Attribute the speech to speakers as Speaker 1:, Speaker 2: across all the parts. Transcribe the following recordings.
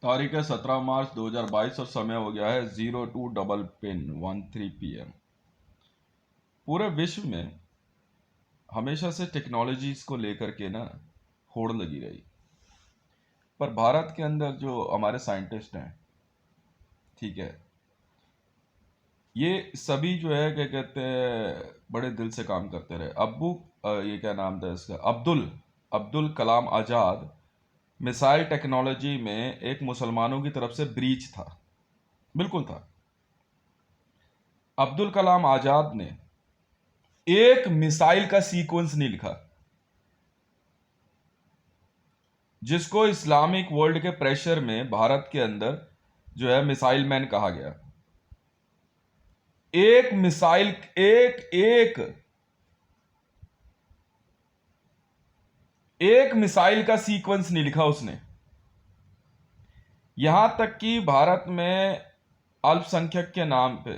Speaker 1: तारीख है 17 मार्च 2022 और समय हो गया है 02 PM। पूरे विश्व में हमेशा से टेक्नोलॉजीज को लेकर के ना होड़ लगी रही, पर भारत के अंदर जो हमारे साइंटिस्ट हैं, ठीक है, ये सभी जो है क्या कहते हैं बड़े दिल से काम करते रहे। ये क्या नाम था इसका, अब्दुल अब्दुल कलाम आज़ाद मिसाइल टेक्नोलॉजी में एक मुसलमानों की तरफ से ब्रीच था, बिल्कुल था। अब्दुल कलाम आज़ाद ने एक मिसाइल का सीक्वेंस नहीं लिखा जिसको इस्लामिक वर्ल्ड के प्रेशर में भारत के अंदर जो है मिसाइल मैन कहा गया। एक मिसाइल, एक मिसाइल का सीक्वेंस नहीं लिखा उसने। यहां तक कि भारत में अल्पसंख्यक के नाम पे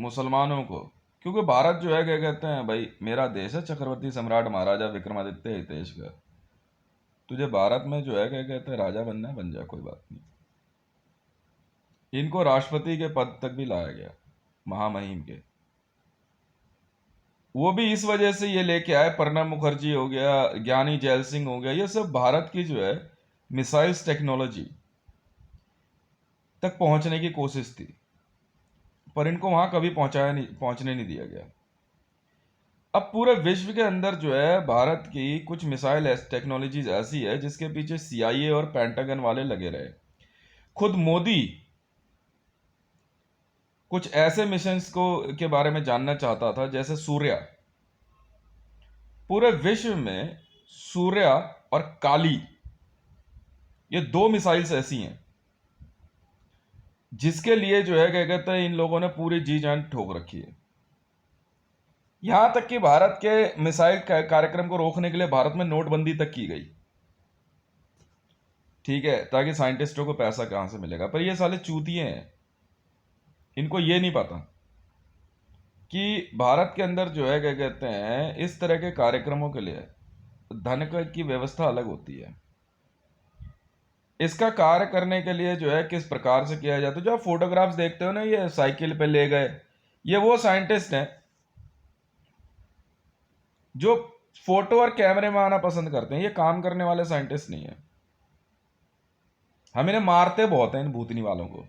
Speaker 1: मुसलमानों को, क्योंकि भारत जो है क्या कहते हैं भाई मेरा देश है, चक्रवर्ती सम्राट महाराजा विक्रमादित्य इस देश का, तुझे भारत में जो है क्या कहते हैं राजा बनना है बन जा, कोई बात नहीं। इनको राष्ट्रपति के पद तक भी लाया गया, महामहिम के। वो भी इस वजह से ये लेके आए, प्रणब मुखर्जी हो गया, ज्ञानी जैल सिंह हो गया, ये सब भारत की जो है मिसाइल्स टेक्नोलॉजी तक पहुंचने की कोशिश थी, पर इनको वहां कभी पहुंचने नहीं दिया गया। अब पूरे विश्व के अंदर जो है भारत की कुछ मिसाइल टेक्नोलॉजीज ऐसी है जिसके पीछे CIA और पेंटागन वाले लगे रहे। खुद मोदी कुछ ऐसे मिशंस को के बारे में जानना चाहता था, जैसे सूर्या। पूरे विश्व में सूर्या और काली, ये दो मिसाइल्स ऐसी हैं जिसके लिए जो है क्या कहते हैं इन लोगों ने पूरी जी जान ठोक रखी है। यहां तक कि भारत के मिसाइल कार्यक्रम को रोकने के लिए भारत में नोटबंदी तक की गई, ठीक है, ताकि साइंटिस्टों को पैसा कहां से मिलेगा। पर ये साले चूतिए हैं, इनको ये नहीं पता कि भारत के अंदर जो है क्या कहते हैं इस तरह के कार्यक्रमों के लिए धन की व्यवस्था अलग होती है। इसका कार्य करने के लिए जो है किस प्रकार से किया जाता है, जो आप फोटोग्राफ्स देखते हो ना, ये साइकिल पे ले गए, ये वो साइंटिस्ट हैं जो फोटो और कैमरे में आना पसंद करते हैं। ये काम करने वाले साइंटिस्ट नहीं है। हम इन्हें मारते बहुत हैं, इन भूतनी वालों को।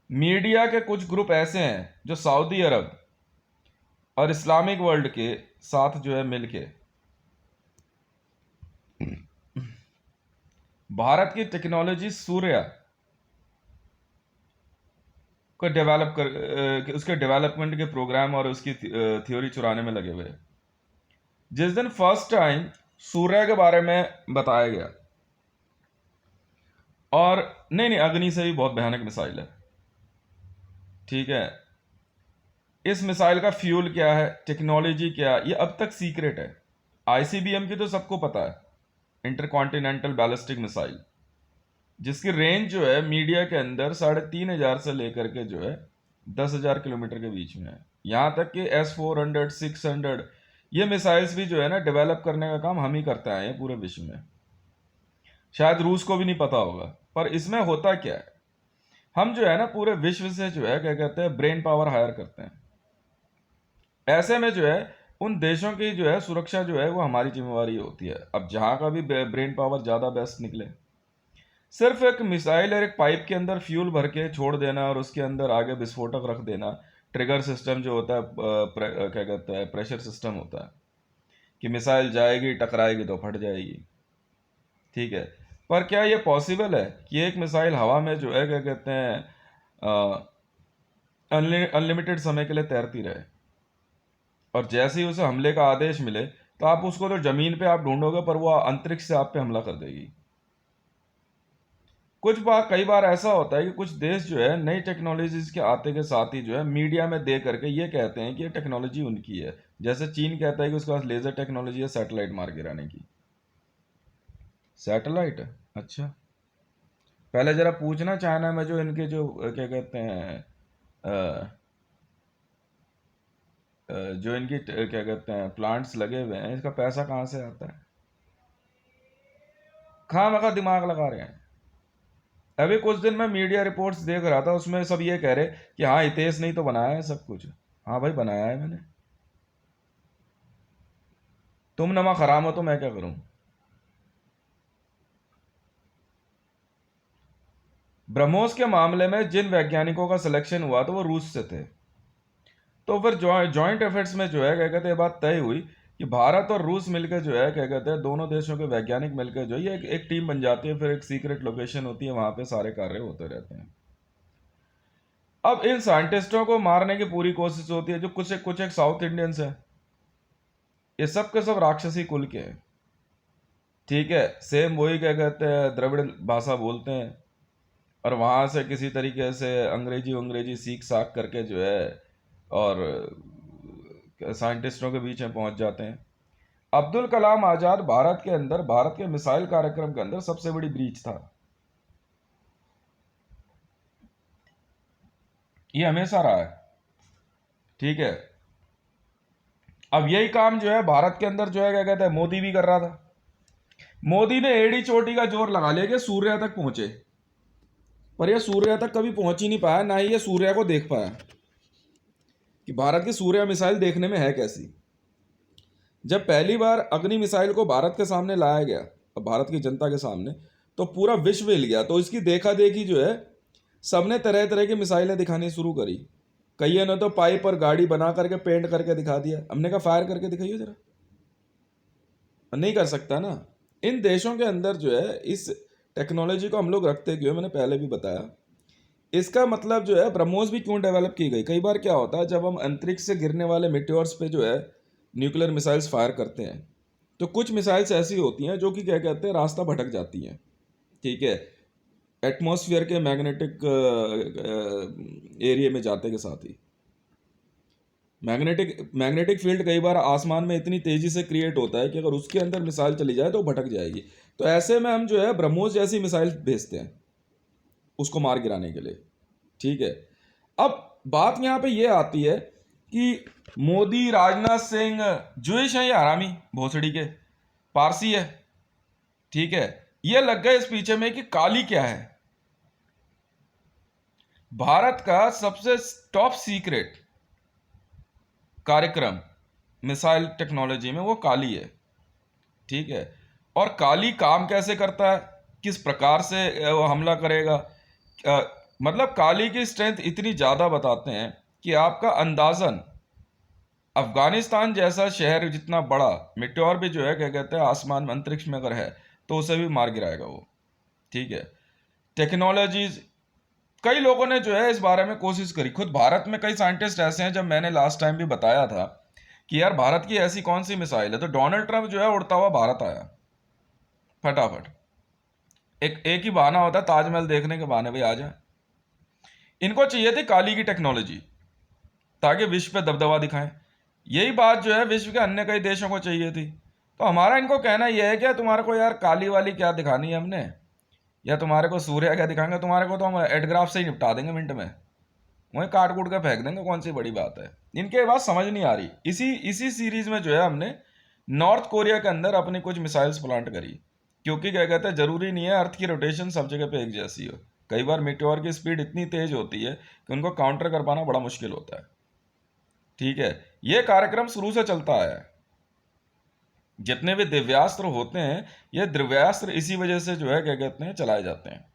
Speaker 1: मीडिया के कुछ ग्रुप ऐसे हैं जो सऊदी अरब और इस्लामिक वर्ल्ड के साथ जो है मिलके भारत की टेक्नोलॉजी सूर्या को उसके डेवलपमेंट के प्रोग्राम और उसकी थ्योरी चुराने में लगे हुए। जिस दिन फर्स्ट टाइम सूर्य के बारे में बताया गया, और नहीं नहीं, अग्नि से भी बहुत भयानक मिसाइल है, ठीक है, इस मिसाइल का फ्यूल क्या है, टेक्नोलॉजी क्या है, ये अब तक सीक्रेट है। ICBM की तो सबको पता है, इंटरकॉन्टिनेंटल बैलिस्टिक मिसाइल, जिसकी रेंज जो है मीडिया के अंदर 3,500 से लेकर के जो है 10,000 किलोमीटर के बीच में है। यहां तक कि S-400, 600, ये मिसाइल्स भी जो है ना डेवलप करने का काम हम ही करते आए हैं पूरे विश्व में। शायद रूस को भी नहीं पता होगा, पर इसमें होता क्या है, हम जो है ना पूरे विश्व से जो है क्या कहते हैं ब्रेन पावर हायर करते हैं। ऐसे में जो है उन देशों की जो है सुरक्षा जो है वो हमारी जिम्मेवारी होती है। अब जहां का भी ब्रेन पावर ज़्यादा बेस्ट निकले, सिर्फ एक मिसाइल और एक पाइप के अंदर फ्यूल भर के छोड़ देना और उसके अंदर आगे विस्फोटक रख देना, ट्रिगर सिस्टम जो होता है क्या कहते हैं प्रेशर सिस्टम होता है कि मिसाइल जाएगी टकराएगी तो फट जाएगी, ठीक है। पर क्या ये पॉसिबल है कि एक मिसाइल हवा में जो है क्या कहते हैं अनलिमिटेड समय के लिए तैरती रहे, और जैसे ही उसे हमले का आदेश मिले तो आप उसको तो जमीन पे आप ढूंढोगे, पर वो अंतरिक्ष से आप पे हमला कर देगी। कई बार ऐसा होता है कि कुछ देश जो है नई टेक्नोलॉजीज के आते के साथ ही जो है मीडिया में दे करके ये कहते हैं कि ये टेक्नोलॉजी उनकी है। जैसे चीन कहता है कि उसके पास लेजर टेक्नोलॉजी है सैटेलाइट मार गिराने की। सैटेलाइट, अच्छा, पहले जरा पूछना चाइना में जो इनके जो क्या कहते हैं जो इनकी क्या कहते हैं प्लांट्स लगे हुए हैं, इसका पैसा कहाँ से आता है। खामखा दिमाग लगा रहे हैं। अभी कुछ दिन में मीडिया रिपोर्ट्स देख रहा था, उसमें सब ये कह रहे कि हाँ हितेश नहीं तो बनाया है सब कुछ। हाँ भाई बनाया है मैंने, तुम नमक हराम हो तो मैं क्या करूं। ब्रह्मोस के मामले में जिन वैज्ञानिकों का सिलेक्शन हुआ तो वो रूस से थे। तो फिर जॉइंट एफर्ट्स में जो है क्या कहते हैं बात तय हुई कि भारत और रूस मिलकर जो है क्या कहते हैं दोनों देशों के वैज्ञानिक मिलकर जो है ये एक टीम बन जाती है, फिर एक सीक्रेट लोकेशन होती है, वहां पे सारे कार्य होते रहते हैं। अब इन साइंटिस्टों को मारने की पूरी कोशिश होती है, जो कुछ एक साउथ इंडियंस है, ये सब के सब राक्षसी कुल के हैं। ठीक है, सेम वही क्या कहते हैं द्रविड़ भाषा बोलते हैं, और वहां से किसी तरीके से अंग्रेजी अंग्रेजी सीख साख करके जो है और साइंटिस्टों के बीच में पहुंच जाते हैं। अब्दुल कलाम आजाद भारत के अंदर, भारत के मिसाइल कार्यक्रम के अंदर सबसे बड़ी ब्रीच था, ये हमेशा रहा है। ठीक है, अब यही काम जो है भारत के अंदर जो है क्या कहते हैं मोदी भी कर रहा था। मोदी ने एड़ी चोटी का जोर लगा लिया कि सूर्य तक पहुंचे, पर यह सूर्य तक कभी पहुंच ही नहीं पाया, ना ही ये सूर्य को देख पाया कि भारत की सूर्य मिसाइल देखने में है कैसी। जब पहली बार अग्नि मिसाइल को भारत के सामने लाया गया, भारत की जनता के सामने, तो पूरा विश्व हिल गया। तो इसकी देखा देखी जो है सबने तरह तरह की मिसाइलें दिखानी शुरू करी। कईयों ने तो पाइप और गाड़ी बना करके पेंट करके दिखा दिया, हमने कहा फायर करके दिखाइए जरा, नहीं कर सकता ना। इन देशों के अंदर जो है इस टेक्नोलॉजी को हम लोग रखते क्यों, मैंने पहले भी बताया। इसका मतलब जो है ब्रह्मोस भी क्यों डेवलप की गई। कई बार क्या होता है जब हम अंतरिक्ष से गिरने वाले मिट्योर्स पे जो है न्यूक्लियर मिसाइल्स फायर करते हैं, तो कुछ मिसाइल्स ऐसी होती हैं जो कि क्या कहते हैं रास्ता भटक जाती हैं। ठीक है, एटमॉस्फेयर के मैग्नेटिक एरिया में जाते के साथ ही मैग्नेटिक फील्ड कई बार आसमान में इतनी तेजी से क्रिएट होता है कि अगर उसके अंदर मिसाइल चली जाए तो भटक जाएगी। तो ऐसे में हम जो है ब्रह्मोस जैसी मिसाइल भेजते हैं उसको मार गिराने के लिए। ठीक है, अब बात यहां पे ये आती है कि मोदी, राजनाथ सिंह जूश है या हरामी भोसड़ी के, पारसी है। ठीक है, ये लग गए इस पीछे में कि काली क्या है। भारत का सबसे टॉप सीक्रेट कार्यक्रम मिसाइल टेक्नोलॉजी में वो काली है। ठीक है, और काली काम कैसे करता है, किस प्रकार से वो हमला करेगा, मतलब काली की स्ट्रेंथ इतनी ज़्यादा बताते हैं कि आपका अंदाजन अफगानिस्तान जैसा शहर जितना बड़ा मिट्योर भी जो है क्या कहते हैं आसमान में अंतरिक्ष में अगर है तो उसे भी मार गिराएगा वो। ठीक है, टेक्नोलॉजीज कई लोगों ने जो है इस बारे में कोशिश करी। खुद भारत में कई साइंटिस्ट ऐसे हैं, जब मैंने लास्ट टाइम भी बताया था कि यार भारत की ऐसी कौन सी मिसाइल है, तो डोनाल्ड ट्रंप जो है उड़ता हुआ भारत आया फटाफट। एक ही बहाना होता है ताजमहल देखने के बहाने, भाई आ जाए। इनको चाहिए थी काली की टेक्नोलॉजी ताकि विश्व पे दबदबा दिखाएं। यही बात जो है विश्व के अन्य कई देशों को चाहिए थी। तो हमारा इनको कहना यह है कि तुम्हारे को यार काली वाली क्या दिखानी है हमने, या तुम्हारे को सूर्य क्या दिखाएंगे, तुम्हारे को तो हम एडग्राफ से ही निपटा देंगे मिनट में, वहीं काट कूट के फेंक देंगे, कौन सी बड़ी बात है। इनके बात समझ नहीं आ रही। इसी इसी सीरीज में जो है हमने नॉर्थ कोरिया के अंदर अपनी कुछ मिसाइल्स प्लांट करी, क्योंकि क्या कहते हैं जरूरी नहीं है अर्थ की रोटेशन सब जगह पे एक जैसी हो। कई बार मीटियोर की स्पीड इतनी तेज होती है कि उनको काउंटर कर पाना बड़ा मुश्किल होता है। ठीक है, ये कार्यक्रम शुरू से चलता आया है। जितने भी दिव्यास्त्र होते हैं ये दिव्यास्त्र इसी वजह से जो है क्या कहते हैं चलाए जाते हैं।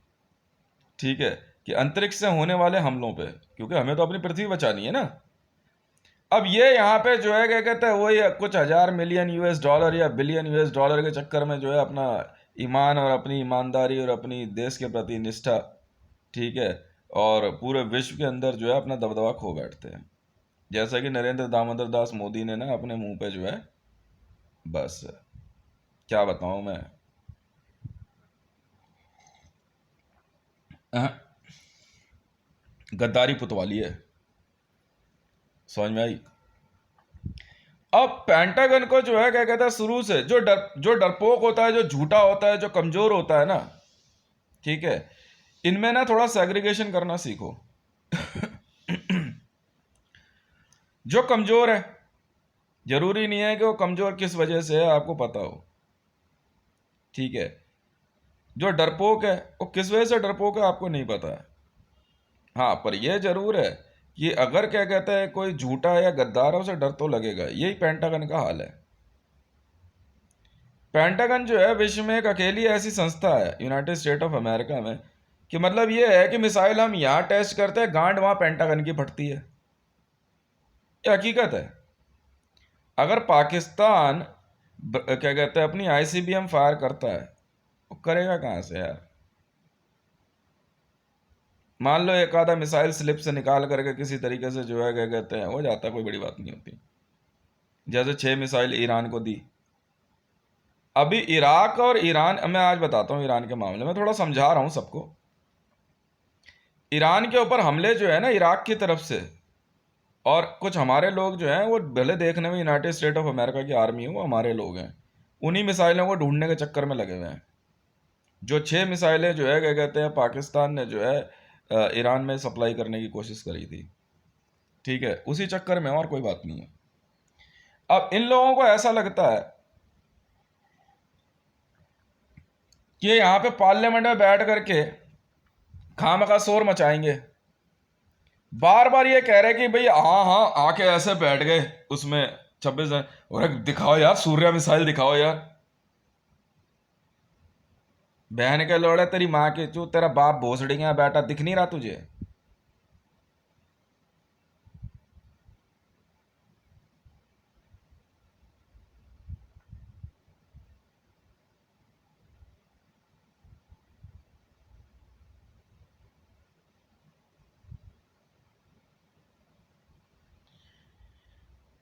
Speaker 1: ठीक है, कि अंतरिक्ष से होने वाले हमलों पे, क्योंकि हमें तो अपनी पृथ्वी बचानी है ना। अब ये यहाँ पे जो है क्या कहते हैं वही कुछ हजार मिलियन यूएस डॉलर या बिलियन यूएस डॉलर के चक्कर में जो है अपना ईमान और अपनी ईमानदारी और अपनी देश के प्रति निष्ठा, ठीक है, और पूरे विश्व के अंदर जो है अपना दबदबा खो बैठते हैं। जैसा कि नरेंद्र दामोदर दास मोदी ने ना अपने मुंह पे जो है, बस क्या बताऊं मैं, गद्दारी पुतवाली है। समझ में आई। अब पेंटागन को जो है क्या कहता है शुरू से जो डरपोक होता है, जो झूठा होता है, जो कमजोर होता है ना, ठीक है, इनमें ना थोड़ा सेग्रीगेशन करना सीखो। जो कमजोर है जरूरी नहीं है कि वो कमजोर किस वजह से है आपको पता हो। ठीक है, जो डरपोक है वो किस वजह से डरपोक है आपको नहीं पता है। हाँ, पर यह जरूर है कि अगर क्या कहते हैं कोई झूठा या गद्दार है उसे डर तो लगेगा। यही पेंटागन का हाल है। पेंटागन जो है विश्व में एक अकेली ऐसी संस्था है यूनाइटेड स्टेट ऑफ अमेरिका में कि मतलब ये है कि मिसाइल हम यहाँ टेस्ट करते हैं, गांड वहाँ पेंटागन की फटती है। ये हकीकत है। अगर पाकिस्तान क्या कहते हैं अपनी आईसीबीएम फायर करता है, वो करेगा कहाँ से यार। मान लो एक आधा मिसाइल स्लिप से निकाल करके किसी तरीके से जो है क्या कहते हैं हो जाता, कोई बड़ी बात नहीं होती। जैसे 6 मिसाइल ईरान को दी। अभी इराक और ईरान, मैं आज बताता हूँ ईरान के मामले में, थोड़ा समझा रहा हूँ सबको। ईरान के ऊपर हमले जो है ना इराक की तरफ से, और कुछ हमारे लोग जो हैं वो भले देखने में यूनाइटेड स्टेट ऑफ अमेरिका की आर्मी है, वो हमारे लोग हैं, उन्हीं मिसाइलों को ढूंढने के चक्कर में लगे हुए हैं। जो 6 मिसाइलें जो है क्या कहते हैं पाकिस्तान ने जो है ईरान में सप्लाई करने की कोशिश करी थी, ठीक है, उसी चक्कर में, और कोई बात नहीं है। अब इन लोगों को ऐसा लगता है कि यहाँ पे पार्लियामेंट में बैठ करके खामखा शोर मचाएंगे। बार बार ये कह रहे कि भाई हाँ हाँ आके ऐसे बैठ गए उसमें 26 और दिखाओ यार सूर्या मिसाइल दिखाओ यार। बहन के लोड़े तेरी माँ के चू, तेरा बाप भोसड़ी है बेटा, दिख नहीं रहा तुझे।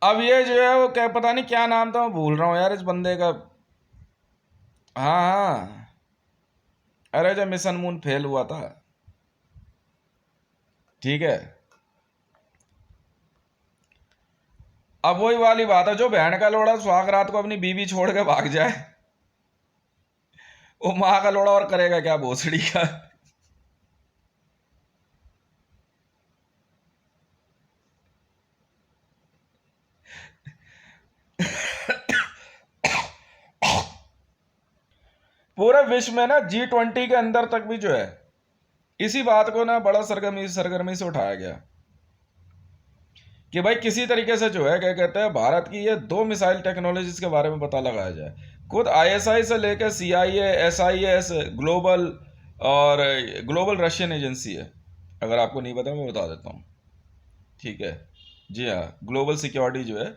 Speaker 1: अब ये जो है वो क्या पता नहीं क्या नाम था, मैं भूल रहा हूँ यार इस बंदे का। हाँ हाँ, अरे जब मिशन मून फेल हुआ था, ठीक है। अब वही वाली बात है, जो बहन का लोड़ा सुहाग रात को अपनी बीवी छोड़ के भाग जाए, वो माँ का लोड़ा और करेगा क्या भोसड़ी का। पूरे विश्व में ना G20 के अंदर तक भी जो है इसी बात को ना बड़ा सरगर्मी सरगर्मी से उठाया गया कि भाई किसी तरीके से जो है क्या कहते हैं भारत की ये 2 मिसाइल टेक्नोलॉजीज के बारे में पता लगाया जाए। खुद आईएसआई से लेकर सीआईए, एसआईएस, ग्लोबल, और ग्लोबल रशियन एजेंसी है, अगर आपको नहीं पता मैं बता देता हूँ, ठीक है। जी हाँ, ग्लोबल सिक्योरिटी जो है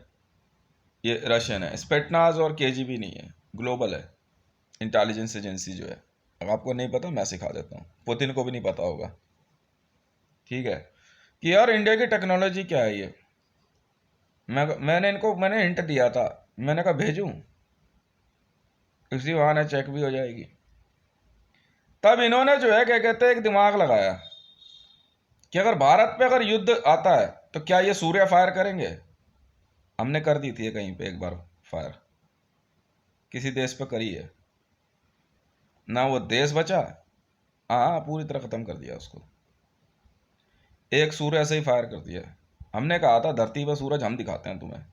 Speaker 1: ये रशियन है, स्पेटनाज और केजीबी नहीं है, ग्लोबल है इंटेलिजेंस एजेंसी जो है। अगर आपको नहीं पता मैं सिखा देता हूँ, पुतिन को भी नहीं पता होगा, ठीक है। कि यार इंडिया की टेक्नोलॉजी क्या है ये, मैंने हिंट दिया था, मैंने कहा भेजूं, इसी बहाने चेक भी हो जाएगी। तब इन्होंने जो है क्या कहते हैं एक दिमाग लगाया कि अगर भारत पे अगर युद्ध आता है तो क्या ये सूर्य फायर करेंगे। हमने कर दी थी कहीं पे एक बार फायर, किसी देश पे करी है ना, वो देश बचा, हाँ पूरी तरह खत्म कर दिया उसको, एक सूर्य ऐसे ही फायर कर दिया। हमने कहा था धरती पर सूरज हम दिखाते हैं तुम्हें।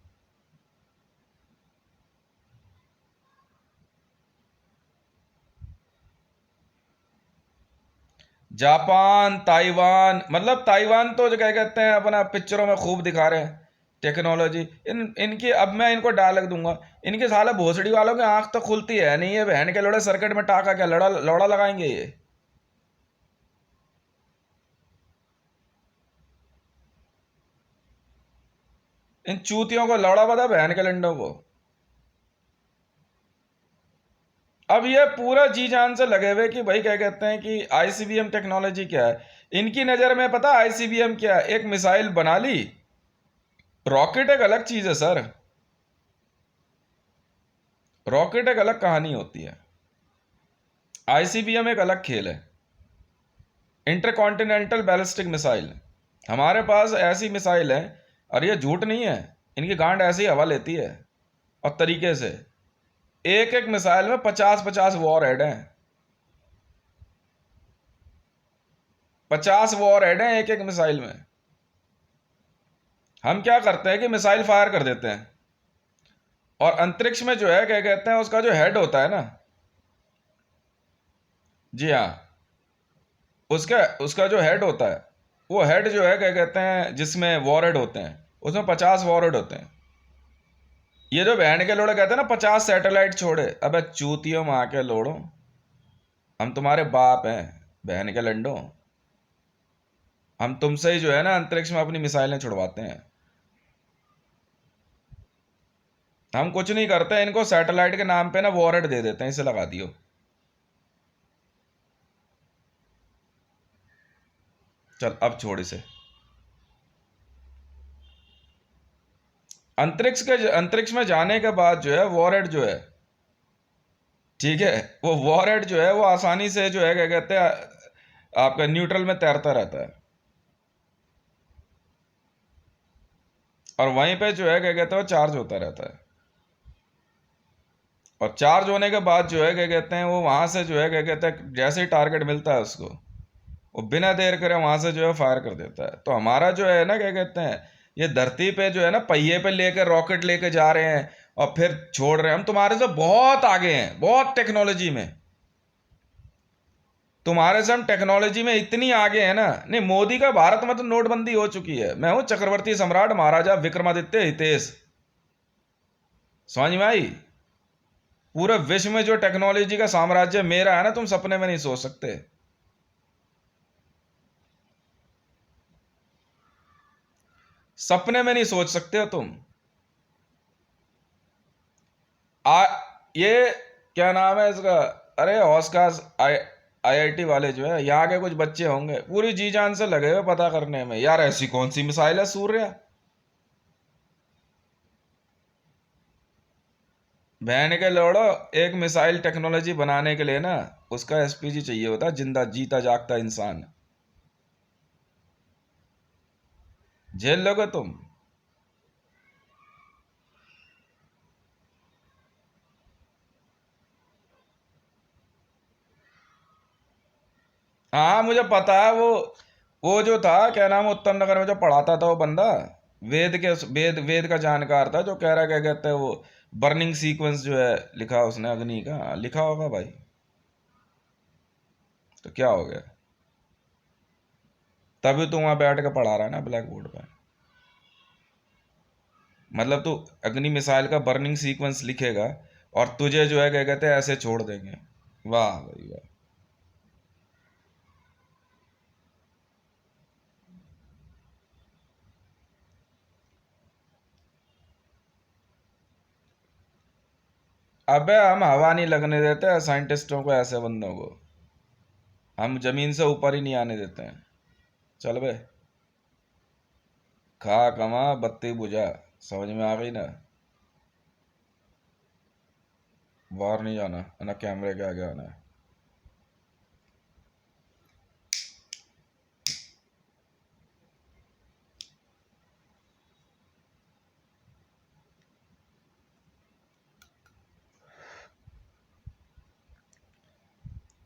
Speaker 1: जापान, ताइवान, मतलब ताइवान तो जो क्या कहते हैं अपना पिक्चरों में खूब दिखा रहे हैं टेक्नोलॉजी। इनकी अब मैं इनको डायलॉग दूंगा, इनके साले भोसड़ी वालों की आंख तो खुलती है नहीं, ये बहन के लोड़े सर्किट में टाका क्या लड़ा लौड़ा लगाएंगे ये। इन चूतियों को लौड़ा बता बहन के लंडों को। अब ये पूरा जी जान से लगे हुए कि भाई क्या कहते हैं कि आईसीबीएम टेक्नोलॉजी क्या है। इनकी नज़र में पता आईसीबीएम क्या है, एक मिसाइल बना ली, रॉकेट एक अलग चीज़ है सर, रॉकेट एक अलग कहानी होती है, आईसीबीएम एक अलग खेल है। इंटरकॉन्टिनेंटल बैलिस्टिक मिसाइल, हमारे पास ऐसी मिसाइल है, और ये झूठ नहीं है, इनकी गांड ऐसी हवा लेती है और तरीके से। एक एक मिसाइल में 50-50 वॉर हेड हैं, 50 वॉर हेड हैं एक एक मिसाइल में। हम क्या करते हैं कि मिसाइल फायर कर देते हैं, और अंतरिक्ष में जो है क्या कहते हैं उसका जो हेड होता है ना, जी हाँ। उसका उसका जो हेड होता है, वो हेड जो है क्या कहते हैं, जिसमें वॉरहेड होते हैं, उसमें 50 वॉरहेड होते हैं। ये जो बहन के लोड़े कहते हैं ना 50 सैटेलाइट छोड़े, अबे चूतियों माँ के लोड़ो, हम तुम्हारे बाप हैं बहन के लंडो। हम तुमसे ही जो है ना अंतरिक्ष में अपनी मिसाइलें छुड़वाते हैं। हम कुछ नहीं करते, इनको सैटेलाइट के नाम पे ना वॉरहेड दे देते हैं, इसे लगा दियो। चल अब छोड़ इसे। अंतरिक्ष में जाने के बाद जो है वॉरहेड जो है, ठीक है, वो वॉरहेड जो है वो आसानी से जो है क्या कहते हैं आपका न्यूट्रल में तैरता रहता है। और वहीं पे जो है क्या कहते हैं वो चार्ज होता रहता है। और चार्ज होने के बाद जो है क्या कहते हैं वो वहां से जो है क्या कहते हैं जैसे ही टारगेट मिलता है उसको, वो बिना देर करे वहां से जो है फायर कर देता है। तो हमारा जो है ना क्या कहते हैं, ये धरती पे जो है ना पहिए पे लेकर रॉकेट लेके जा रहे हैं और फिर छोड़ रहे हैं, हम तुम्हारे से बहुत आगे हैं, बहुत टेक्नोलॉजी में। तुम्हारे से हम टेक्नोलॉजी में इतनी आगे हैं ना। नहीं, मोदी का भारत में तो नोटबंदी हो चुकी है। मैं हूं चक्रवर्ती सम्राट महाराजा विक्रमादित्य हितेश। समझ में आई? पूरे विश्व में जो टेक्नोलॉजी का साम्राज्य मेरा है ना, तुम सपने में नहीं सोच सकते। सपने में नहीं सोच सकते हो तुम। आ ये क्या नाम है इसका, अरे हौसखास आईआईटी वाले जो है यहाँ के कुछ बच्चे होंगे, पूरी जी जान से लगे हुए पता करने में, यार ऐसी कौन सी मिसाइल है सूर्य। बहन के लोड़ो, एक मिसाइल टेक्नोलॉजी बनाने के लिए ना उसका एसपीजी चाहिए होता है, जिंदा जीता जागता इंसान। झेल लोगे तुम? हाँ मुझे पता है। वो जो था क्या नाम, उत्तम नगर में जो पढ़ाता था वो बंदा, वेद का जानकार था, जो कह रहा क्या कहते हैं वो बर्निंग सीक्वेंस जो है लिखा उसने अग्नि का, लिखा होगा भाई। तो क्या हो गया? तभी तू वहां बैठ के पढ़ा रहा है ना ब्लैक बोर्ड पे। मतलब तू अग्नि मिसाइल का बर्निंग सीक्वेंस लिखेगा और तुझे जो है क्या कहते हैं ऐसे छोड़ देंगे। वाह भाई वाह। अबे हम हवा नहीं लगने देते साइंटिस्टों को, ऐसे बंदों को हम जमीन से ऊपर ही नहीं आने देते हैं। चल बे, खा कमा बत्ती बुझा। समझ में आ गई ना? बाहर नहीं जाना ना, कैमरे के आगे आना है।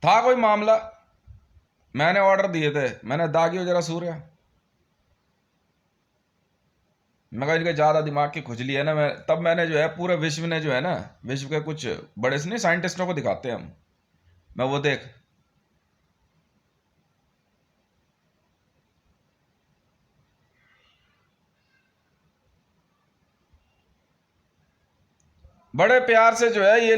Speaker 1: था कोई मामला, मैंने ऑर्डर दिए थे, मैंने दागियो जरा सूर्य। मैं कहा इनके ज्यादा दिमाग की खुजली है ना, मैं तब मैंने जो है पूरे विश्व ने जो है ना, विश्व के कुछ बड़े से नहीं साइंटिस्टों को दिखाते हैं हम। मैं वो देख, बड़े प्यार से जो है ये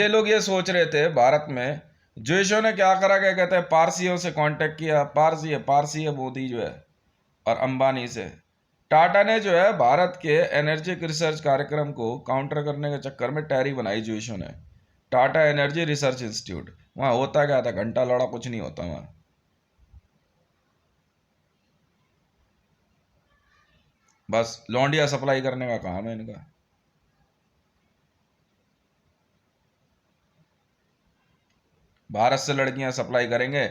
Speaker 1: लोग ये सोच रहे थे भारत में। जोशो ने क्या करा क्या कहते हैं, पारसियों से कांटेक्ट किया, पारसी है मोदी जो है, और अंबानी से। टाटा ने जो है भारत के एनर्जी रिसर्च कार्यक्रम को काउंटर करने के चक्कर में टैरी बनाई जोशो ने। टाटा एनर्जी रिसर्च इंस्टीट्यूट, वहां होता क्या था, घंटा लड़ा कुछ नहीं होता वहां। बस लौंडिया सप्लाई करने का काम है इनका। भारत से लड़कियां सप्लाई करेंगे,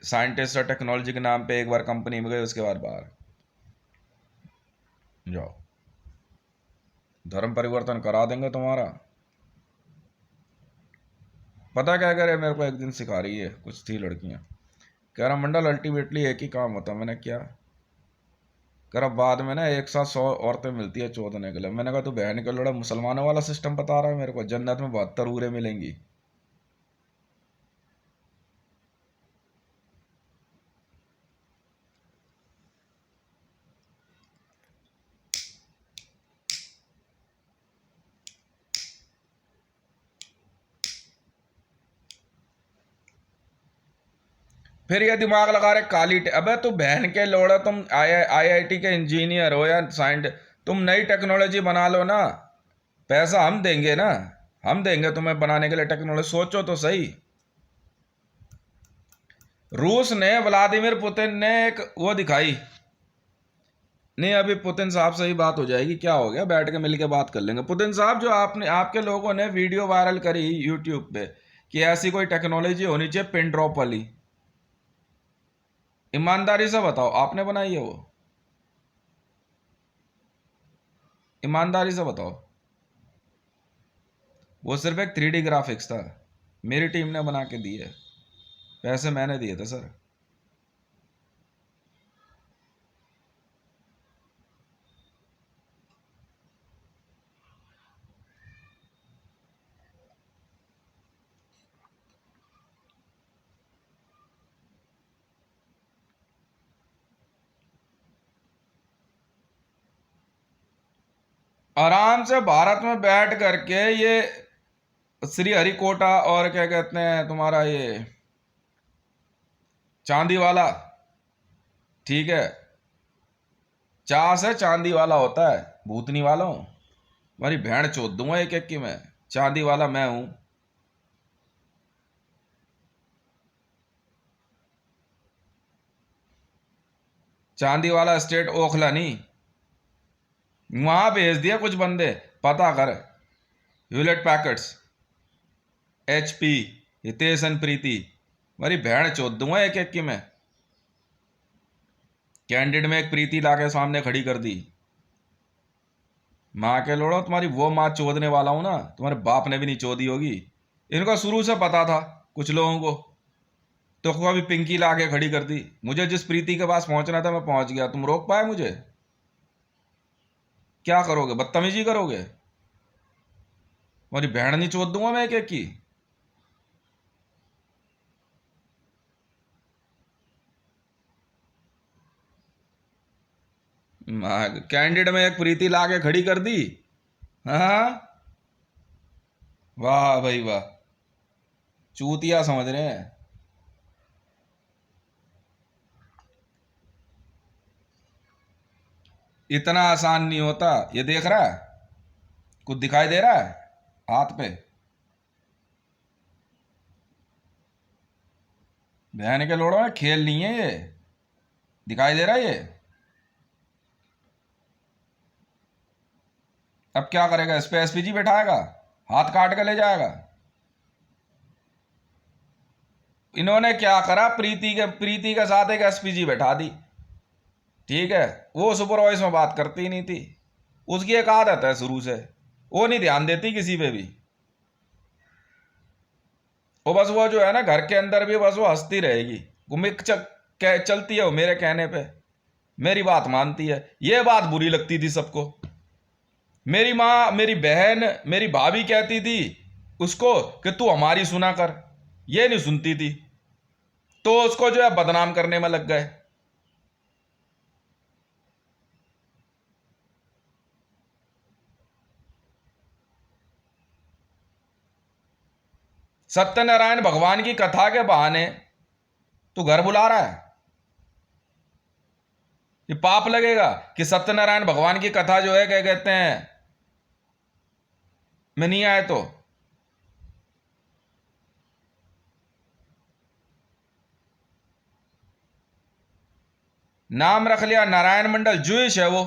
Speaker 1: साइंटिस्ट और टेक्नोलॉजी के नाम पे एक बार कंपनी में गए उसके बाद बाहर जाओ। धर्म परिवर्तन करा देंगे तुम्हारा। पता क्या करे, मेरे को एक दिन सिखा रही है, कुछ थी लड़कियां, कह रहा मंडल अल्टीमेटली एक ही काम होता है। मैंने क्या? कह रहा बाद में ना एक साथ 100 औरतें मिलती है चोदने के लिए। मैंने कहा तू बहन के लड़ा मुसलमानों वाला सिस्टम बता रहा है मेरे को, जन्नत में 72 हूरें मिलेंगी। फिर ये दिमाग लगा रहे अबे तू बहन के लोड़ा, तुम आईआईटी के इंजीनियर हो या साइंट, तुम नई टेक्नोलॉजी बना लो ना, पैसा हम देंगे ना, हम देंगे तुम्हें बनाने के लिए टेक्नोलॉजी। सोचो तो सही। रूस ने, व्लादिमीर पुतिन ने एक वो दिखाई नहीं, अभी पुतिन साहब से ही बात हो जाएगी, क्या हो गया, बैठ के मिल के बात कर लेंगे। पुतिन साहब, जो आपने, आपके लोगों ने वीडियो वायरल करी यूट्यूब पे कि ऐसी कोई टेक्नोलॉजी होनी चाहिए पिन ड्रॉप वाली, ईमानदारी से बताओ आपने बनाई है वो? ईमानदारी से बताओ। वो सिर्फ एक 3D ग्राफिक्स था, मेरी टीम ने बना के दी है, पैसे मैंने दिए थे सर। आराम से भारत में बैठ करके ये श्री हरिकोटा और क्या कहते हैं तुम्हारा ये चांदी वाला, ठीक है, चा से चांदी वाला होता है, भूतनी वालों, हमारी भेड़ चोद दूंगा एक एक की मैं। चांदी वाला मैं हूं। चांदी वाला स्टेट ओखला नहीं, वहां भेज दिया कुछ बंदे, पता कर, Hewlett Packard's, HP, Hitesh and Preeti, हमारी भेड़ चोद दूंगा एक एक की मैं। कैंडिड में एक प्रीति लाके सामने खड़ी कर दी, माँ के लोड़ो, तुम्हारी वो माँ चोदने वाला हूं ना, तुम्हारे बाप ने भी नहीं चोदी होगी। इनको शुरू से पता था कुछ लोगों को, तो अभी पिंकी ला के खड़ी कर दी। मुझे जिस प्रीति के पास पहुंचना था मैं पहुंच गया, तुम रोक पाए मुझे? क्या करोगे, बदतमीजी करोगे? मेरी बहन नहीं चोद दूंगा मैं एक एक की। कैंडिड में एक प्रीति ला के खड़ी कर दी। हाँ, वाह भाई वाह, चूतिया समझ रहे हैं। इतना आसान नहीं होता। ये देख रहा है, कुछ दिखाई दे रहा है हाथ पे? बहन के लोड़ों में खेल नहीं है ये, दिखाई दे रहा है ये? अब क्या करेगा, इस पे SPG बैठाएगा, हाथ काट के ले जाएगा। इन्होंने क्या करा, प्रीति के साथ एक SPG बैठा दी, ठीक है, वो सुपर वॉइस में बात करती ही नहीं थी, उसकी एक आदत है शुरू से, वो नहीं ध्यान देती किसी पे भी। वो बस वो जो है ना, घर के अंदर भी बस वो हंसती रहेगी, गुमिक चलती है वो मेरे कहने पे, मेरी बात मानती है। ये बात बुरी लगती थी सबको। मेरी माँ, मेरी बहन, मेरी भाभी कहती थी उसको कि तू हमारी सुना कर, ये नहीं सुनती थी, तो उसको जो है बदनाम करने में लग गए। सत्यनारायण भगवान की कथा के बहाने तू घर बुला रहा है, ये पाप लगेगा कि सत्यनारायण भगवान की कथा जो है क्या कहते हैं में नहीं आए तो। नाम रख लिया नारायण मंडल, जूश है वो।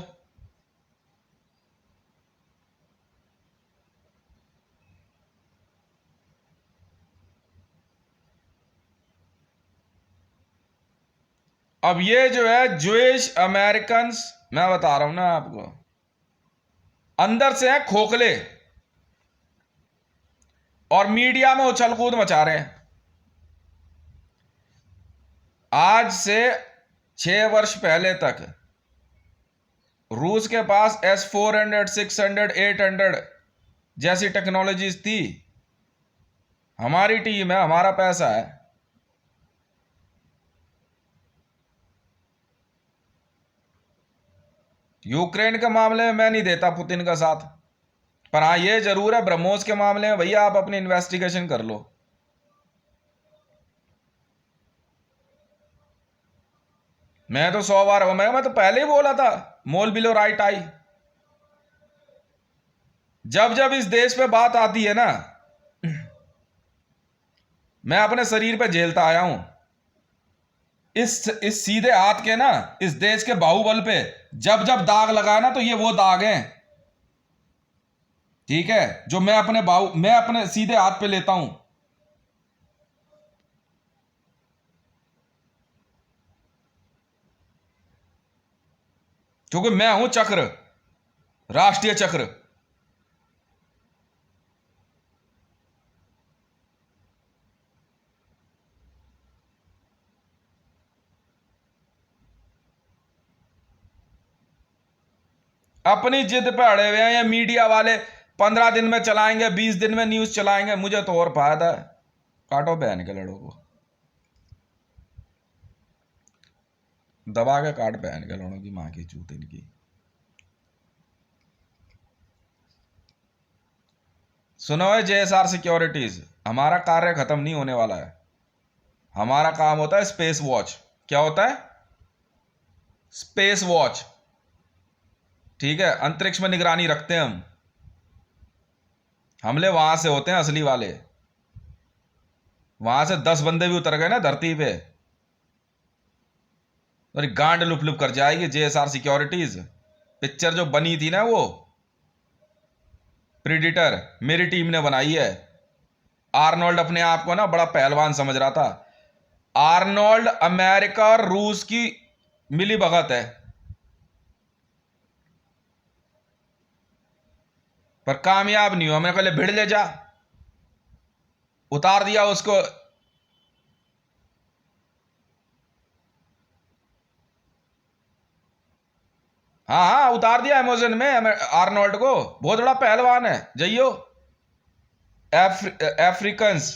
Speaker 1: अब ये जो है जूश अमेरिकन, मैं बता रहा हूं ना आपको, अंदर से है खोखले और मीडिया में उछल कूद मचा रहे हैं। आज से 6 वर्ष पहले तक रूस के पास S-400, 600, 800 जैसी टेक्नोलॉजीज थी। हमारी टीम है, हमारा पैसा है। यूक्रेन के मामले में मैं नहीं देता पुतिन का साथ, पर हाँ ये जरूर है, ब्रह्मोस के मामले में भैया आप अपनी इन्वेस्टिगेशन कर लो। मैं तो 100 बार हो, मैं तो पहले ही बोला था, मोल बिलो राइट आई। जब जब इस देश पे बात आती है ना, मैं अपने शरीर पे झेलता आया हूं। इस सीधे हाथ के ना, इस देश के बाहुबल पे जब जब दाग लगा ना, तो ये वो दाग हैं, ठीक है, जो मैं अपने सीधे हाथ पे लेता हूं। क्योंकि मैं हूं चक्र, राष्ट्रीय चक्र। अपनी जिद पे अड़े हुए हैं ये मीडिया वाले। 15 दिन में चलाएंगे, 20 दिन में न्यूज चलाएंगे, मुझे तो और फायदा है। काटो बहन के लड़ों को, दबा के काट बहन के लड़ों की मां की चूत इनकी। सुनो है जेएसआर सिक्योरिटीज, हमारा कार्य खत्म नहीं होने वाला है। हमारा काम होता है स्पेस वॉच। क्या होता है? स्पेस वॉच, ठीक है, अंतरिक्ष में निगरानी रखते हैं हम। हमले वहां से होते हैं असली वाले। वहां से 10 बंदे भी उतर गए ना धरती पे, और गांड लुप लुप कर जाएगी जेएसआर सिक्योरिटीज। पिक्चर जो बनी थी ना, वो प्रीडिटर मेरी टीम ने बनाई है। आर्नोल्ड अपने आप को ना बड़ा पहलवान समझ रहा था। आर्नोल्ड अमेरिका और रूस की मिली भगत है, पर कामयाब नहीं हुआ। मैंने पहले भिड़ ले जा, उतार दिया उसको। हाँ हाँ, उतार दिया अमेजन में आर्नोल्ड को। बहुत बड़ा पहलवान है जइयो। अफ्रीकन्स,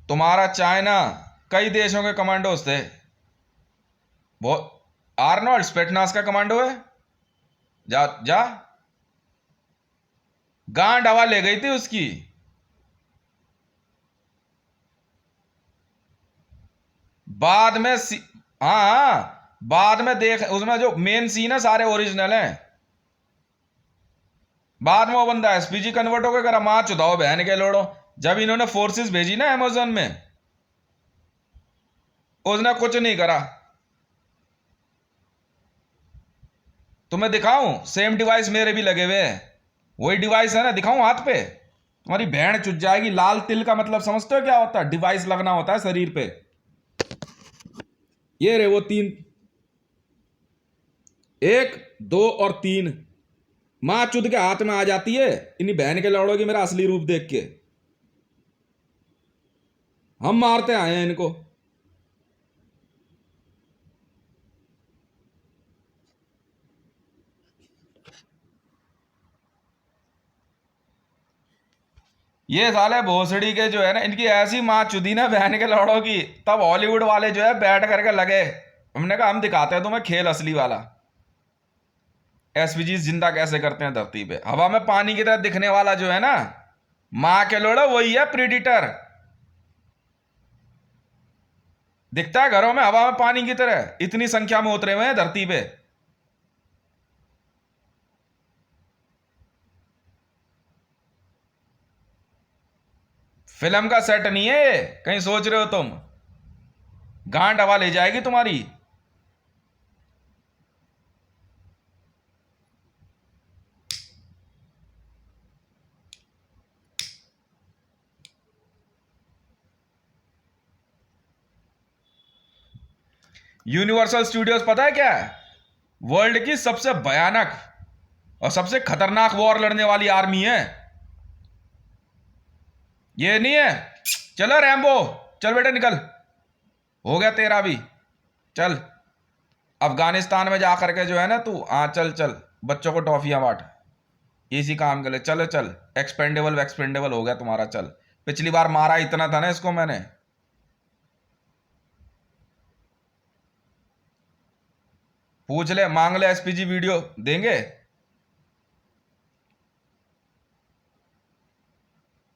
Speaker 1: तुम्हारा चाइना, कई देशों के कमांडोज थे। बहुत। आर्नोल्ड स्पेटनास का कमांडो है। जा जा, गांड हवा ले गई थी उसकी। बाद में हाँ हाँ, बाद में देख, उसमें जो मेन सीन है सारे ओरिजिनल हैं। बाद में वो बंदा एसपीजी कन्वर्ट हो गया, मार चुदाओ बहन के लोड़ो। जब इन्होंने फोर्सेस भेजी ना अमेजोन में, उसने कुछ नहीं करा। तुम्हें दिखाऊं, सेम डिवाइस मेरे भी लगे हुए हैं। वही डिवाइस है ना, दिखाऊं हाथ पे? तुम्हारी बहन चुट जाएगी। लाल तिल का मतलब समझते हो क्या होता है? डिवाइस लगना होता है शरीर पे। ये रे वो तीन, 1 2 और 3, मां चुद के हाथ में आ जाती है इन्हीं बहन के लौड़ों की, मेरा असली रूप देख के। हम मारते आए हैं इनको। ये साले भोसड़ी के जो है ना, इनकी ऐसी माँ चुदी ना बहन के लौड़ों की, तब हॉलीवुड वाले जो है बैठ करके लगे। हमने कहा हम दिखाते हैं तुम्हें खेल असली वाला। एसपीजी जिंदा कैसे करते हैं धरती पे। हवा में पानी की तरह दिखने वाला जो है ना, माँ के लोड़ो, वही है प्रीडिटर। दिखता है घरों में हवा में पानी की तरह, इतनी संख्या में उतरे हुए हैं धरती पे। फिल्म का सेट नहीं है ये, कहीं सोच रहे हो तुम। गांड हवा ले जाएगी तुम्हारी। यूनिवर्सल स्टूडियोज पता है क्या है? वर्ल्ड की सबसे भयानक और सबसे खतरनाक वॉर लड़ने वाली आर्मी है। ये नहीं है। चलो रैम्बो, चल बेटा निकल, हो गया तेरा भी। चल अफगानिस्तान में जा करके जो है ना तू, हाँ चल चल, बच्चों को टॉफियां बांट, इसी काम के लिए। चलो चल, एक्सपेंडेबल एक्सपेंडेबल हो गया तुम्हारा। चल, पिछली बार मारा इतना था ना इसको मैंने। पूछ ले, मांग ले, एसपीजी वीडियो देंगे।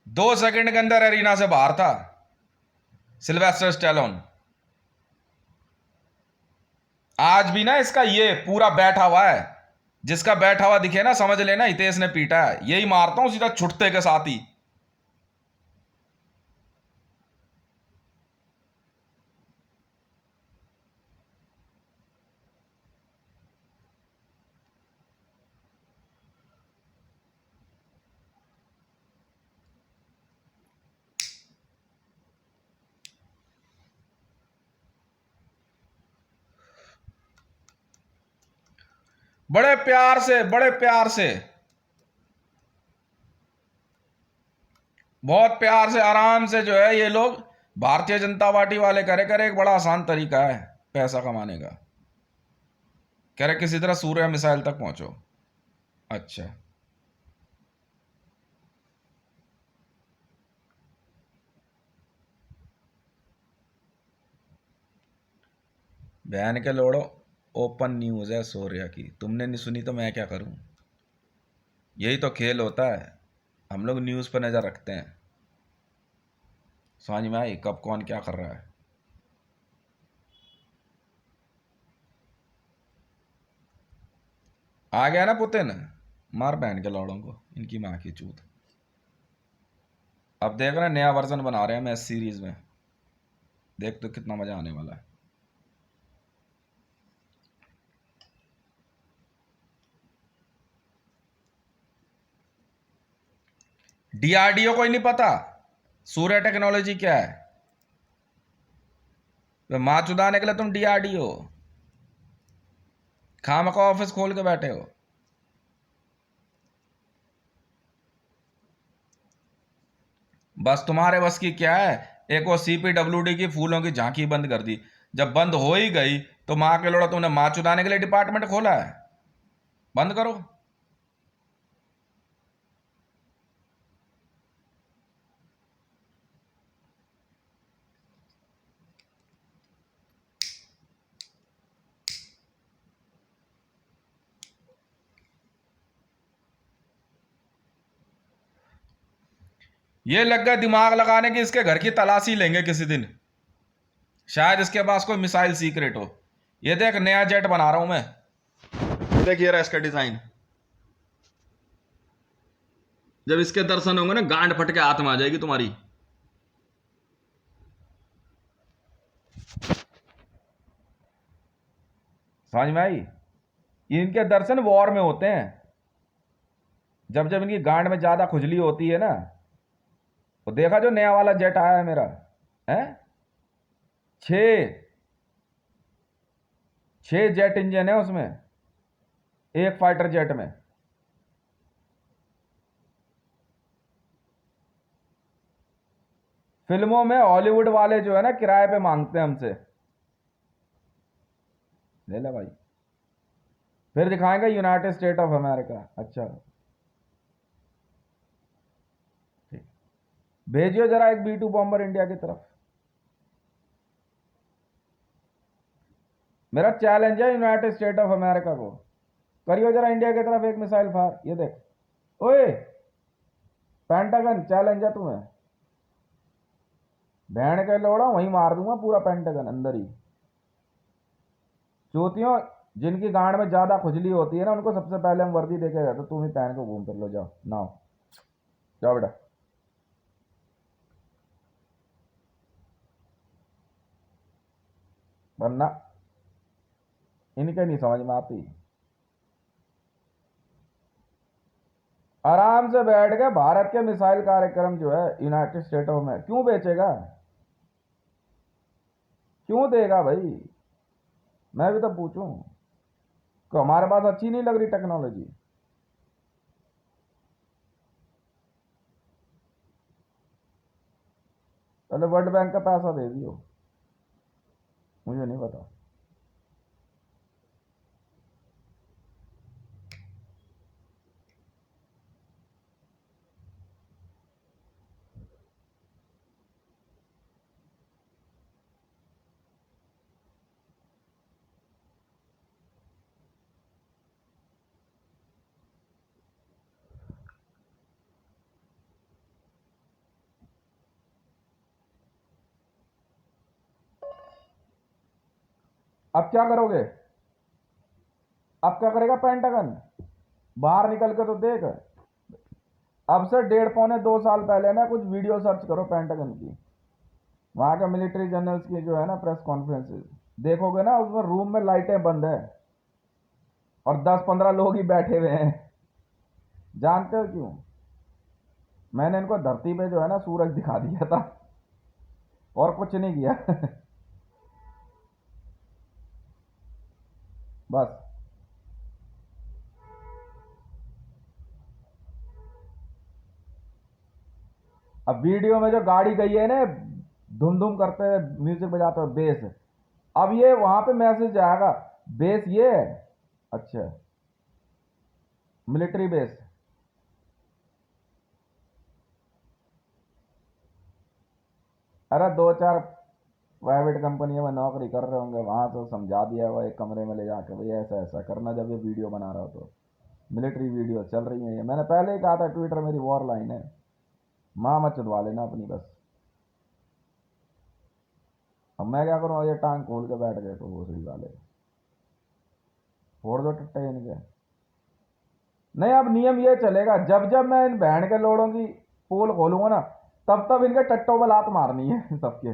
Speaker 1: 2 सेकंड के अंदर एरिना से बाहर था सिल्वेस्टर स्टैलोन। आज भी ना इसका ये पूरा बैठा हुआ है, जिसका बैठा हुआ दिखे ना समझ लेना हितेश ने पीटा है। यही मारता हूं सीधा छुट्टे के साथ ही। बड़े प्यार से, बड़े प्यार से, बहुत प्यार से आराम से जो है ये लोग भारतीय जनता पार्टी वाले करे करे, एक बड़ा आसान तरीका है पैसा कमाने का। कह रहे किसी तरह सूर्य मिसाइल तक पहुंचो। अच्छा, बहन के लोड़ो, ओपन न्यूज है सूर्य की, तुमने नहीं सुनी तो मैं क्या करूं। यही तो खेल होता है, हम लोग न्यूज पर नजर रखते हैं। समझ में आई कब कौन क्या कर रहा है। आ गया ना पुतिन, मार बहन के लौड़ों को, इनकी माँ की चूत। अब देख रहे हैं नया वर्जन बना रहे हैं मैच सीरीज में, देख तो कितना मजा आने वाला है। डीआरडीओ को ही नहीं पता सूर्य टेक्नोलॉजी क्या है, तो माँ चुदाने के लिए तुम डीआरडीओ खाम का ऑफिस खोल के बैठे हो। बस तुम्हारे बस की क्या है, एक वो सीपीडब्ल्यूडी की फूलों की झांकी बंद कर दी। जब बंद हो ही गई तो माँ के लोड़ा तुमने माँ चुदाने के लिए डिपार्टमेंट खोला है, बंद करो। ये लग गए दिमाग लगाने की, इसके घर की तलाशी लेंगे किसी दिन, शायद इसके पास कोई मिसाइल सीक्रेट हो। ये देख नया जेट बना रहा हूं मैं, देखिए रहा इसका डिजाइन। जब इसके दर्शन होंगे ना गांड फट के हाथ में आ जाएगी तुम्हारी। समझ में आई, इनके दर्शन वॉर में होते हैं, जब जब इनकी गांड में ज्यादा खुजली होती है ना। तो देखा जो नया वाला जेट आया है मेरा, है 6 6 जेट इंजन है उसमें, एक फाइटर जेट में। फिल्मों में हॉलीवुड वाले जो है ना किराए पे मांगते हैं हमसे, ले ले भाई। फिर दिखाएंगे यूनाइटेड स्टेट ऑफ अमेरिका। अच्छा ठीक, भेजियो जरा एक B2 बॉम्बर इंडिया की तरफ। मेरा चैलेंज है यूनाइटेड स्टेट ऑफ अमेरिका को, करियो जरा इंडिया की तरफ एक मिसाइल फायर। ये देख ओए, पेंटागन चैलेंज है तुम्हें, बैंड के लोड़ा वहीं मार दूंगा पूरा पेंटागन अंदर ही। चूतियों, जिनकी गांड में ज्यादा खुजली होती है ना उनको सबसे पहले हम वर्दी देके जाते, तुम ही पहन के घूम फिर लो, जाओ नाओ, जाओ बेटा। वरना इनके नहीं समझ में आती। आराम से बैठ के भारत के मिसाइल कार्यक्रम जो है यूनाइटेड स्टेटों में क्यों बेचेगा, क्यों देगा भाई, मैं भी तो पूछूं। को हमारे पास अच्छी नहीं लग रही टेक्नोलॉजी। पहले वर्ल्ड बैंक का पैसा दे दियो, मुझे नहीं पता। अब क्या करोगे। अब क्या करेगा पेंटागन? बाहर निकल के तो देख, अब से 1.5-2 साल पहले ना कुछ वीडियो सर्च करो पेंटागन की, वहां के मिलिट्री जनरल्स की जो है ना प्रेस कॉन्फ्रेंसेस, देखोगे ना उसमें रूम में लाइटें बंद है और 10-15 लोग ही बैठे हुए हैं। जानते हो क्यों? मैंने इनको धरती पे जो है ना सूरज दिखा दिया था और कुछ नहीं किया। बस। अब वीडियो में जो गाड़ी गई है ना धुम धुम करते हुए म्यूजिक बजाते हुए बेस, अब ये वहां पे मैसेज जाएगा बेस ये है। अच्छा, मिलिट्री बेस। अरे 2-4 प्राइवेट कंपनियों में नौकरी कर रहे होंगे, वहां से समझा दिया हुआ एक कमरे में ले जाके भाई ऐसा ऐसा करना जब ये वीडियो बना रहा हो तो। मिलिट्री वीडियो चल रही है ये, मैंने पहले ही कहा था ट्विटर मेरी वॉर लाइन है, माँ मत चुदवा लेना अपनी बस। अब मैं क्या करूँ, ये टांग खोल के बैठ गए तो भोसड़ी वाले, फोड़ दो टट्टे इनके। नहीं, अब नियम ये चलेगा, जब जब मैं इन बहन के लोड़ों की पोल खोलूंगा ना, तब तब इनके टट्टों पर लात मारनी है सबके।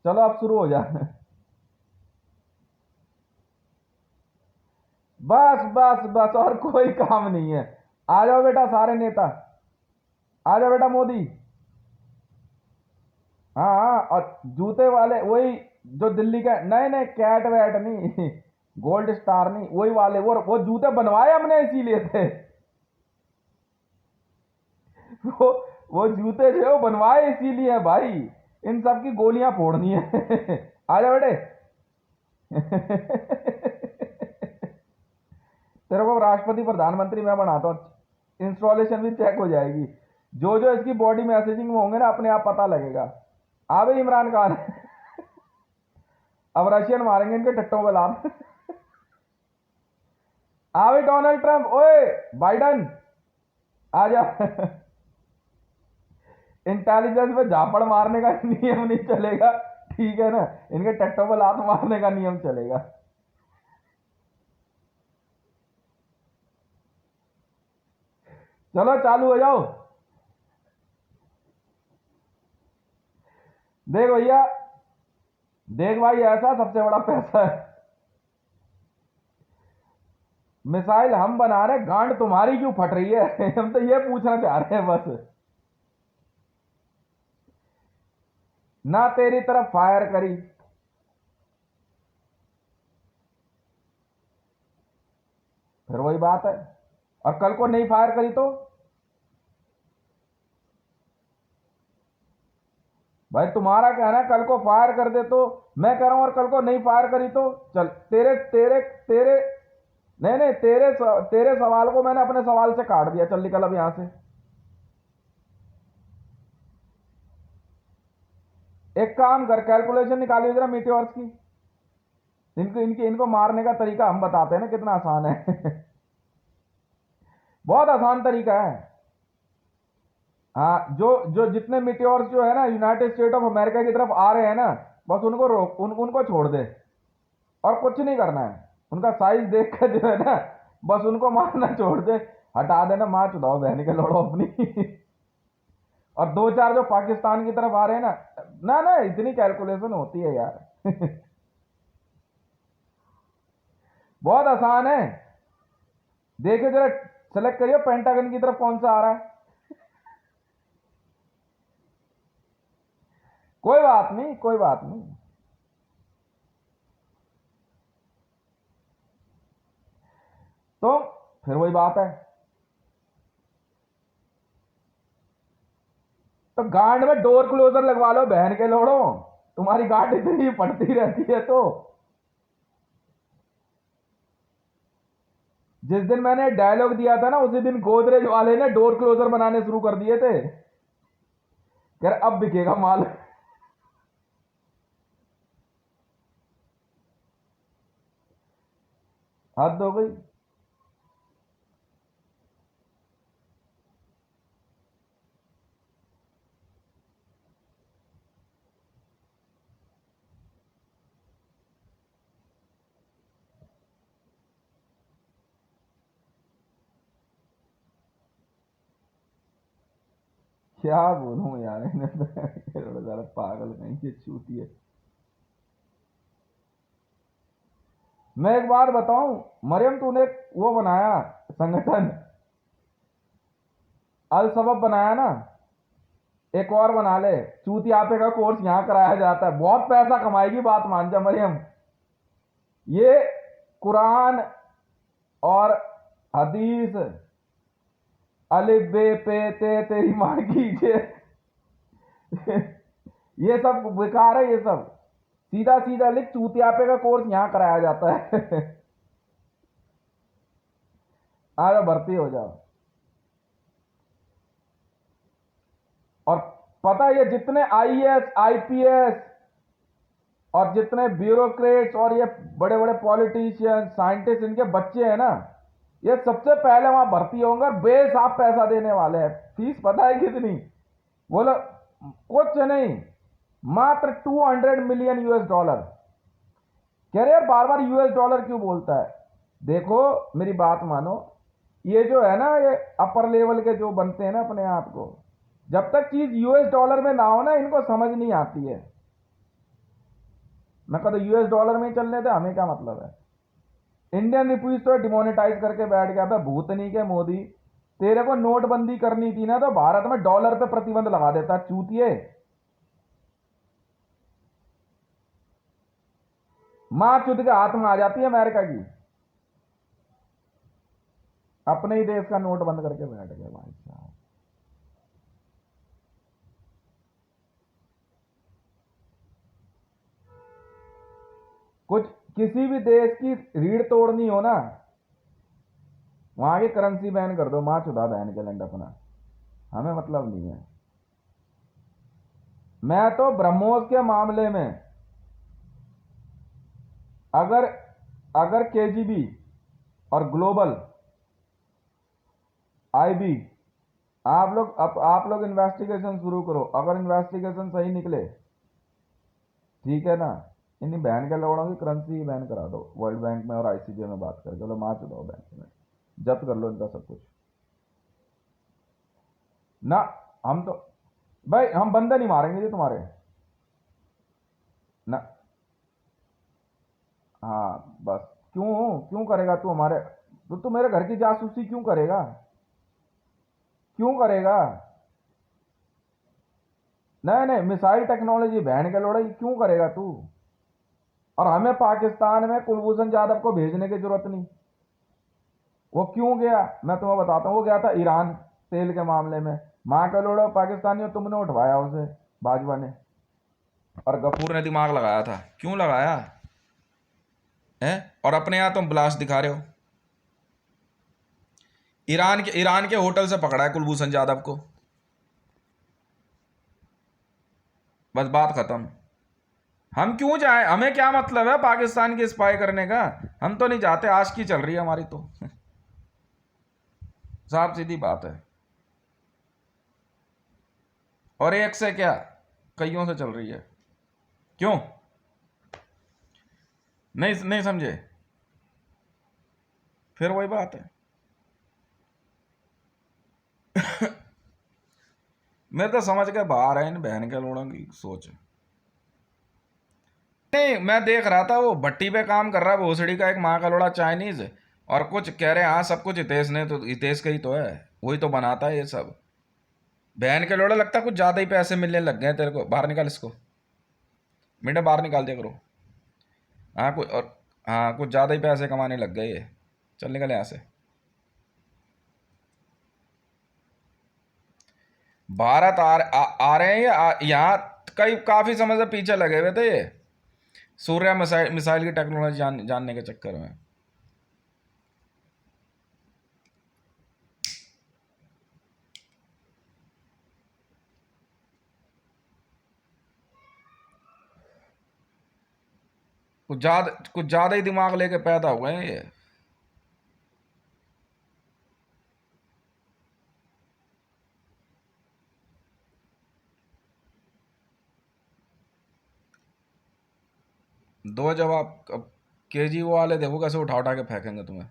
Speaker 1: चलो अब शुरू हो जाए। बस बस बस, और कोई काम नहीं है। आ जाओ बेटा सारे नेता, आ जाओ बेटा मोदी। हाँ हाँ, और जूते वाले वही जो दिल्ली के, नहीं नहीं कैट वैट नहीं, गोल्ड स्टार नहीं, वही वाले, वो जूते बनवाए हमने इसीलिए थे। वो वो जूते जो है वो बनवाए इसीलिए है भाई, इन सब की गोलियां फोड़नी है। आ जाओ बेटे। तेरे को राष्ट्रपति प्रधानमंत्री मैं बनाता हूँ, इंस्टॉलेशन भी चेक हो जाएगी, जो जो इसकी बॉडी मैसेजिंग में होंगे ना अपने आप पता लगेगा। आ भाई इमरान खान। अब रशियन मारेंगे इनके टट्टों पे लात। आ भाई डोनाल्ड ट्रंप, ओए बाइडन, आ जा। इंटेलिजेंस पे झापड़ मारने का नियम नहीं चलेगा, ठीक है ना, इनके टट्टों पे लात मारने का नियम चलेगा। चलो चालू हो जाओ। देख भैया, देख भाई ऐसा सबसे बड़ा पैसा है, मिसाइल हम बना रहे, गांड तुम्हारी क्यों फट रही है? हम तो ये पूछना चाह रहे हैं बस। ना तेरी तरफ फायर करी, फिर वही बात है, और कल को नहीं फायर करी तो? भाई तुम्हारा कहना है कल को फायर कर दे तो, मैं कह रहा हूं और कल को नहीं फायर करी तो? चल तेरे तेरे तेरे नहीं नहीं, तेरे सवाल को मैंने अपने सवाल से काट दिया, चल निकल अब यहां से। एक काम कर, कैलकुलेशन निकालिए जरा मीटियोर्स की, इनको मारने का तरीका हम बताते हैं ना कितना आसान है। बहुत आसान तरीका है। हाँ, जो जो जितने मीटियोर्स जो है ना यूनाइटेड स्टेट ऑफ अमेरिका की तरफ आ रहे हैं ना, बस उनको रोक, उनको छोड़ दे, और कुछ नहीं करना है। उनका साइज देख कर जो है ना, बस उनको मारना छोड़ दे, हटा देना, मार चुदाओ बहन के लड़ो अपनी। और 2-4 जो पाकिस्तान की तरफ आ रहे हैं ना, ना ना इतनी कैलकुलेशन होती है यार। बहुत आसान है, देखिए जरा, सेलेक्ट करिए पेंटागन की तरफ कौन सा आ रहा है। कोई बात नहीं, कोई बात नहीं। तो फिर वही बात है, तो गांड में डोर क्लोजर लगवा लो बहन के लोड़ो, तुम्हारी गांड इतनी पड़ती रहती है तो। जिस दिन मैंने डायलॉग दिया था ना उसी दिन गोदरेज वाले ने डोर क्लोजर बनाने शुरू कर दिए थे, यार अब बिकेगा माल। हद हो गई। क्या बोलूं यार इन्हें तो ज़्यादा पागल कहीं के चूती है। मैं एक बात बताऊं, मरियम तूने वो बनाया संगठन, अल सबब बनाया ना, एक और बना ले। चूतियापे का कोर्स यहाँ कराया जाता है, बहुत पैसा कमाएगी, बात मान जा मरियम। ये कुरान और हदीस, अलिफ बे पे ते तेरी माँ की ये सब बेकार है, ये सब सीधा सीधा लिख, चूतियापे का कोर्स यहाँ कराया जाता है। आ जाओ, भर्ती हो जाओ। और पता है ये जितने आईएएस आईपीएस और जितने ब्यूरोक्रेट्स और ये बड़े बड़े पॉलिटिशियन साइंटिस्ट इनके बच्चे हैं ना, ये सबसे पहले वहां भर्ती होंगे और बेसाब पैसा देने वाले हैं। फीस पता है कितनी? बोलो, कुछ नहीं, मात्र 200 मिलियन US डॉलर। कह रहे यार बार बार US डॉलर क्यों बोलता है? देखो मेरी बात मानो, ये जो है ना, ये अपर लेवल के जो बनते हैं ना अपने आप को, जब तक चीज US डॉलर में ना हो ना, इनको समझ नहीं आती है। मैं कहता US डॉलर में ही चलने थे, हमें क्या मतलब है। इंडियन रुपीज तो डिमोनेटाइज करके बैठ गया था भूतनी के मोदी। तेरे को नोटबंदी करनी थी ना, तो भारत में डॉलर पे प्रतिबंध लगा देता चूतिए। मां चुद के हाथ में आ जाती है अमेरिका की, अपने ही देश का नोट बंद करके बैठ गए भाई साहब। कुछ किसी भी देश की रीढ़ तोड़नी हो ना, वहां की करेंसी बैन कर दो, मां चुदा बैन के लैंड अपना, हमें मतलब नहीं है। मैं तो ब्रह्मोस के मामले में, अगर अगर केजीबी और ग्लोबल आईबी, आप लोग इन्वेस्टिगेशन शुरू करो। अगर इन्वेस्टिगेशन सही निकले, ठीक है ना, इन बैन के लौड़ों की करेंसी बैन करा दो वर्ल्ड बैंक में और आईसीजे में बात करके, बोलो मार चुकाओ बैंक में, जब्त कर लो इनका सब कुछ। ना, हम तो भाई हम बंदे नहीं मारेंगे जी तुम्हारे ना। हाँ बस, क्यों क्यों करेगा तू हमारे, तो तू मेरे घर की जासूसी क्यों करेगा? क्यों करेगा? नहीं नहीं, मिसाइल टेक्नोलॉजी बहन के लोड़ा क्यों करेगा तू? और हमें पाकिस्तान में कुलभूषण जाधव को भेजने की जरूरत नहीं। वो क्यों गया, मैं तुम्हें बताता हूँ। वो गया था ईरान तेल के मामले में, माँ का लोड़ा पाकिस्तानियों, तुमने उठवाया उसे, भाजपा ने, और गफूर ने दिमाग लगाया था। क्यों लगाया है? और अपने यहाँ तुम ब्लास्ट दिखा रहे हो। ईरान के होटल से पकड़ा है कुलभूषण जाधव को, बस बात खत्म। हम क्यों जाए, हमें क्या मतलब है पाकिस्तान की स्पाई करने का? हम तो नहीं जाते, आशिकी चल रही है हमारी तो। साफ सीधी बात है। और एक से क्या, कईयों से चल रही है। क्यों नहीं नहीं समझे? फिर वही बात है। मेरे तो समझ के बाहर है इन बहन के लोगों की सोच। नहीं, मैं देख रहा था वो भट्टी पे काम कर रहा है भोसड़ी का एक माँ का लोड़ा चाइनीज, और कुछ कह रहे हैं हाँ सब कुछ हितेश ने, तो हितेश का ही तो है, वही तो बनाता है ये सब। बहन के लोड़ा, लगता है कुछ ज्यादा ही पैसे मिलने लग गए तेरे को। बाहर निकाल इसको, बेटा बाहर निकाल दिया करो। हाँ कुछ और, हाँ कुछ ज्यादा ही पैसे कमाने लग गए ये। चल निकल यहाँ से। भारत आ रहे हैं यहाँ कई काफी समय से पीछे लगे हुए थे ये, सूर्य मिसाइल मिसाइल की टेक्नोलॉजी जानने के चक्कर में। कुछ ज्यादा ही दिमाग लेके पैदा हुए हैं ये। दो जवाब अब, केजी वाले देखो कैसे उठा उठा के फेंकेंगे तुम्हें।